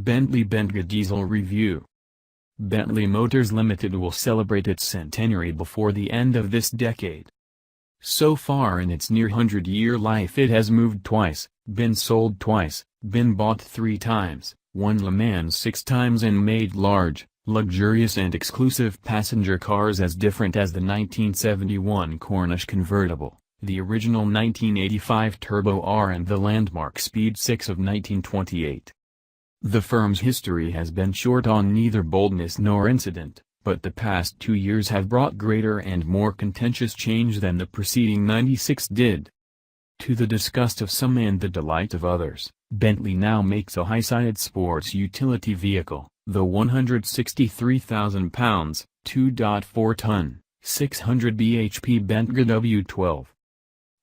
Bentley Bentayga Diesel Review. Bentley Motors Limited will celebrate its centenary before the end of this decade. So far in its near 100-year life it has moved twice, been sold twice, been bought 3 times, won Le Mans 6 times and made large, luxurious and exclusive passenger cars as different as the 1971 Corniche convertible, the original 1985 Turbo R and the landmark Speed 6 of 1928. The firm's history has been short on neither boldness nor incident, but the past 2 years have brought greater and more contentious change than the preceding 96 did. To the disgust of some and the delight of others, Bentley now makes a high-sided sports utility vehicle, the 163,000 pounds, 2.4-ton, 600 bhp Bentayga W12.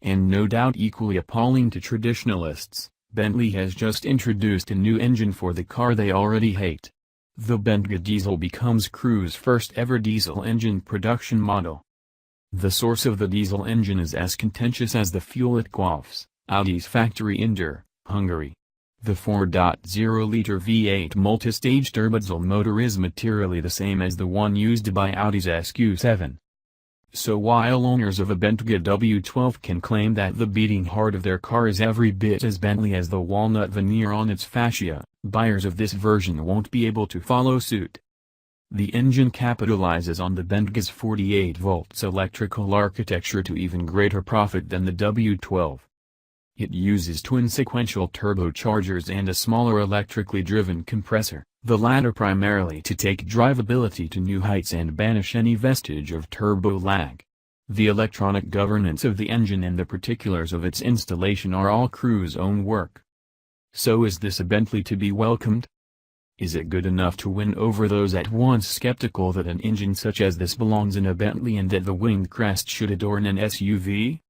And no doubt equally appalling to traditionalists, Bentley has just introduced a new engine for the car they already hate. The Bentayga Diesel becomes Cruise's first ever diesel engine production model. The source of the diesel engine is as contentious as the fuel it quaffs, Audi's factory in Hungary. The 4.0-liter V8 multi-stage turbodiesel motor is materially the same as the one used by Audi's SQ7. So while owners of a Bentayga W12 can claim that the beating heart of their car is every bit as Bentley as the walnut veneer on its fascia, buyers of this version won't be able to follow suit. The engine capitalizes on the Bentayga's 48 volts electrical architecture to even greater profit than the W12. It uses twin sequential turbochargers and a smaller electrically driven compressor, the latter primarily to take drivability to new heights and banish any vestige of turbo lag. The electronic governance of the engine and the particulars of its installation are all Cruise's own work. So is this a Bentley to be welcomed? Is it good enough to win over those at once skeptical that an engine such as this belongs in a Bentley and that the winged crest should adorn an SUV?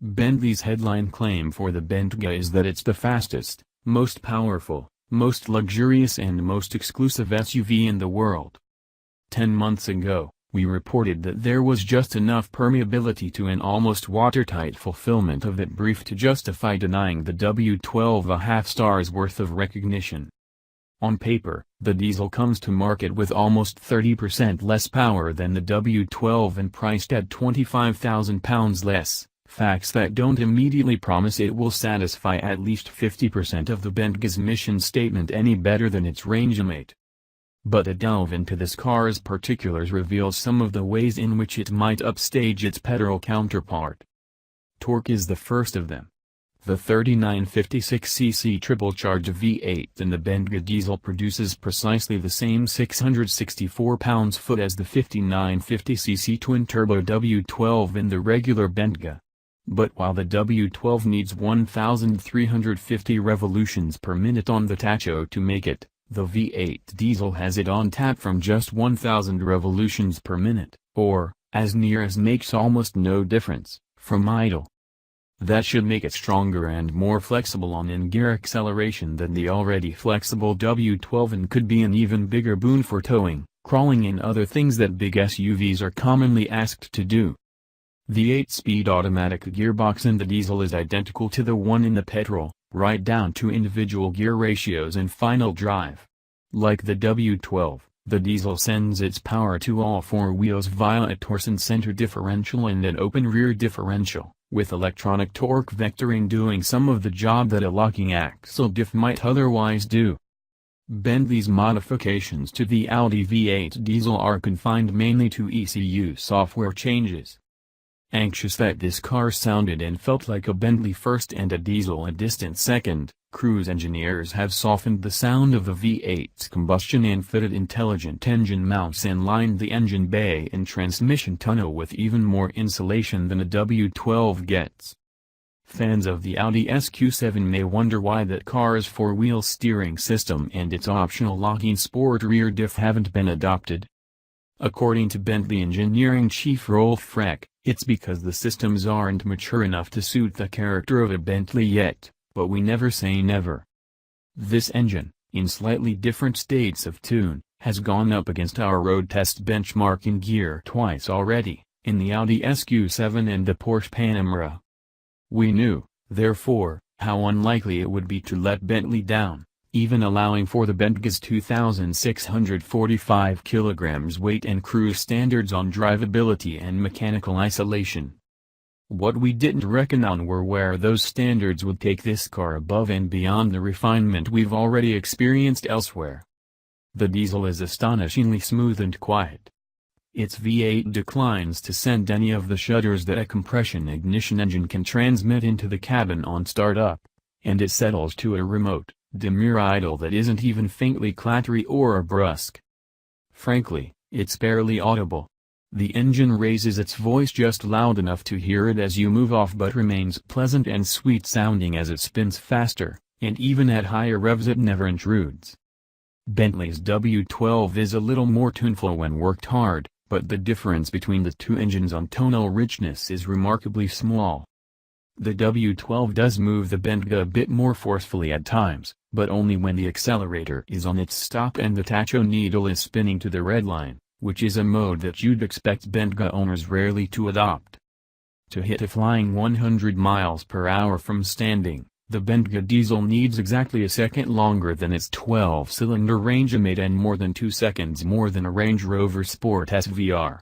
Bentley's headline claim for the Bentayga is that it's the fastest, most powerful, most luxurious and most exclusive SUV in the world. 10 months ago, we reported that there was just enough permeability to an almost watertight fulfillment of that brief to justify denying the W12 a half star's worth of recognition. On paper, the diesel comes to market with almost 30% less power than the W12 and priced at £25,000 less. Facts that don't immediately promise it will satisfy at least 50% of the Bentayga's mission statement any better than its rangemate. But a delve into this car's particulars reveals some of the ways in which it might upstage its petrol counterpart. Torque is the first of them. The 3956cc triple-charged V8 in the Bentayga diesel produces precisely the same 664 pounds-foot as the 5950cc twin-turbo W12 in the regular Bentayga. But while the W12 needs 1,350 revolutions per minute on the tacho to make it, the V8 diesel has it on tap from just 1,000 revolutions per minute, or, as near as makes almost no difference, from idle. That should make it stronger and more flexible on in-gear acceleration than the already flexible W12 and could be an even bigger boon for towing, crawling and other things that big SUVs are commonly asked to do. The 8-speed automatic gearbox in the diesel is identical to the one in the petrol, right down to individual gear ratios and final drive. Like the W12, the diesel sends its power to all 4 wheels via a torsion center differential and an open rear differential, with electronic torque vectoring doing some of the job that a locking axle diff might otherwise do. Bentley's modifications to the Audi V8 diesel are confined mainly to ECU software changes. Anxious that this car sounded and felt like a Bentley first and a diesel a distant second, Cruise engineers have softened the sound of the V8's combustion and fitted intelligent engine mounts and lined the engine bay and transmission tunnel with even more insulation than a W12 gets. Fans of the Audi SQ7 may wonder why that car's 4-wheel steering system and its optional locking sport rear diff haven't been adopted. According to Bentley engineering chief Rolf Freck, it's because the systems aren't mature enough to suit the character of a Bentley yet, but we never say never. This engine, in slightly different states of tune, has gone up against our road test benchmark in gear twice already, in the Audi SQ7 and the Porsche Panamera. We knew, therefore, how unlikely it would be to let Bentley down, even allowing for the Bentayga's 2,645 kilograms weight and cruise standards on drivability and mechanical isolation. What we didn't reckon on were where those standards would take this car above and beyond the refinement we've already experienced elsewhere. The diesel is astonishingly smooth and quiet. Its V8 declines to send any of the shudders that a compression ignition engine can transmit into the cabin on startup, and it settles to a remote, demure idle that isn't even faintly clattery or brusque. Frankly, it's barely audible. The engine raises its voice just loud enough to hear it as you move off, but remains pleasant and sweet sounding as it spins faster, and even at higher revs it never intrudes. Bentley's W12 is a little more tuneful when worked hard, but the difference between the two engines on tonal richness is remarkably small. The W12 does move the Bentayga a bit more forcefully at times, but only when the accelerator is on its stop and the tacho needle is spinning to the red line, which is a mode that you'd expect Bentayga owners rarely to adopt. To hit a flying 100 miles per hour from standing, the Bentayga diesel needs exactly a second longer than its 12-cylinder range-mate and more than 2 seconds more than a Range Rover Sport SVR.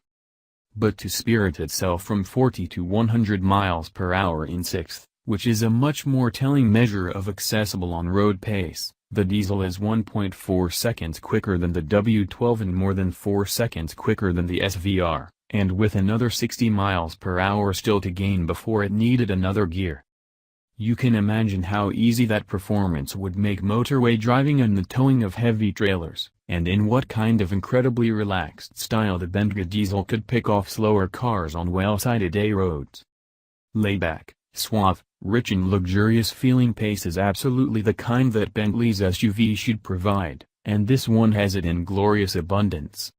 But to spirit itself from 40 to 100 miles per hour in sixth, which is a much more telling measure of accessible on-road pace, the diesel is 1.4 seconds quicker than the W12 and more than 4 seconds quicker than the SVR, and with another 60 miles per hour still to gain before it needed another gear. You can imagine how easy that performance would make motorway driving and the towing of heavy trailers, and in what kind of incredibly relaxed style the Bentayga diesel could pick off slower cars on well-sighted A roads. Laid back, suave, rich and luxurious feeling pace is absolutely the kind that Bentley's SUV should provide, and this one has it in glorious abundance.